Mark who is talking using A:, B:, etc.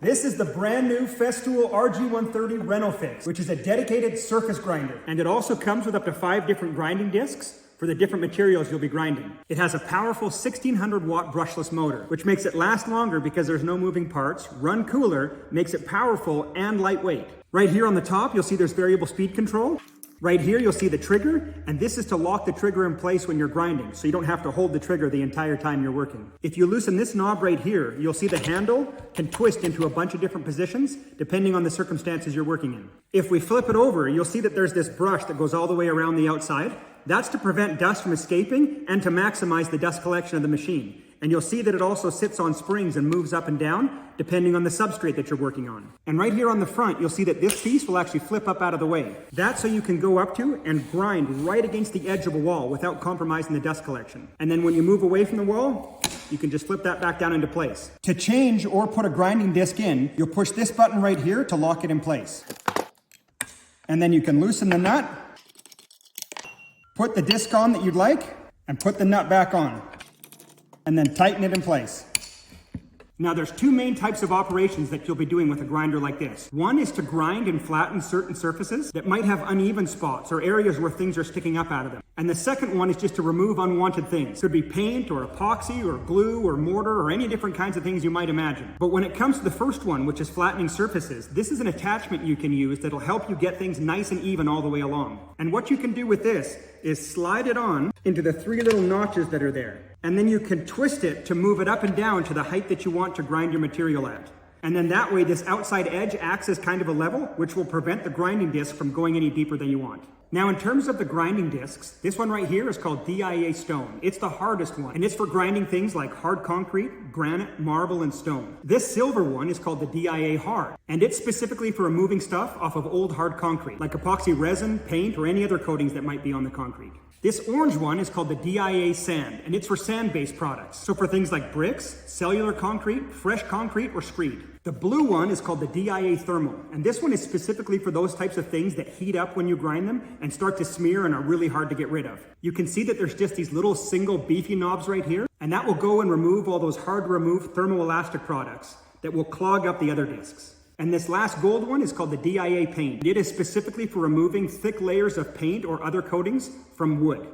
A: This is the brand new Festool RG 130 RenoFix, which is a dedicated surface grinder. And it also comes with up to 5 different grinding discs for the different materials you'll be grinding. It has a powerful 1600 watt brushless motor, which makes it last longer because there's no moving parts, run cooler, makes it powerful and lightweight. Right here on the top, you'll see there's variable speed control. Right here, you'll see the trigger, and this is to lock the trigger in place when you're grinding, so you don't have to hold the trigger the entire time you're working. If you loosen this knob right here, you'll see the handle can twist into a bunch of different positions, depending on the circumstances you're working in. If we flip it over, you'll see that there's this brush that goes all the way around the outside. That's to prevent dust from escaping and to maximize the dust collection of the machine. And you'll see that it also sits on springs and moves up and down, depending on the substrate that you're working on. And right here on the front, you'll see that this piece will actually flip up out of the way. That's so you can go up to and grind right against the edge of a wall without compromising the dust collection. And then when you move away from the wall, you can just flip that back down into place. To change or put a grinding disc in, you'll push this button right here to lock it in place. And then you can loosen the nut, put the disc on that you'd like, and put the nut back on. And then tighten it in place. Now there's 2 main types of operations that you'll be doing with a grinder like this. One is to grind and flatten certain surfaces that might have uneven spots or areas where things are sticking up out of them. And the second one is just to remove unwanted things. Could be paint or epoxy or glue or mortar or any different kinds of things you might imagine. But when it comes to the first one, which is flattening surfaces, this is an attachment you can use that'll help you get things nice and even all the way along. And what you can do with this is slide it on into the 3 little notches that are there. And then you can twist it to move it up and down to the height that you want to grind your material at. And then that way, this outside edge acts as kind of a level, which will prevent the grinding disc from going any deeper than you want. Now, in terms of the grinding discs, this one right here is called DIA stone. It's the hardest one, and it's for grinding things like hard concrete, granite, marble, and stone. This silver one is called the DIA hard, and it's specifically for removing stuff off of old hard concrete, like epoxy resin, paint, or any other coatings that might be on the concrete. This orange one is called the DIA sand, and it's for sand-based products. So for things like bricks, cellular concrete, fresh concrete, or screed. The blue one is called the DIA thermal, and this one is specifically for those types of things that heat up when you grind them and start to smear and are really hard to get rid of. You can see that there's just these little single beefy knobs right here, and that will go and remove all those hard to remove thermoelastic products that will clog up the other discs. And this last gold one is called the DIA paint. It is specifically for removing thick layers of paint or other coatings from wood.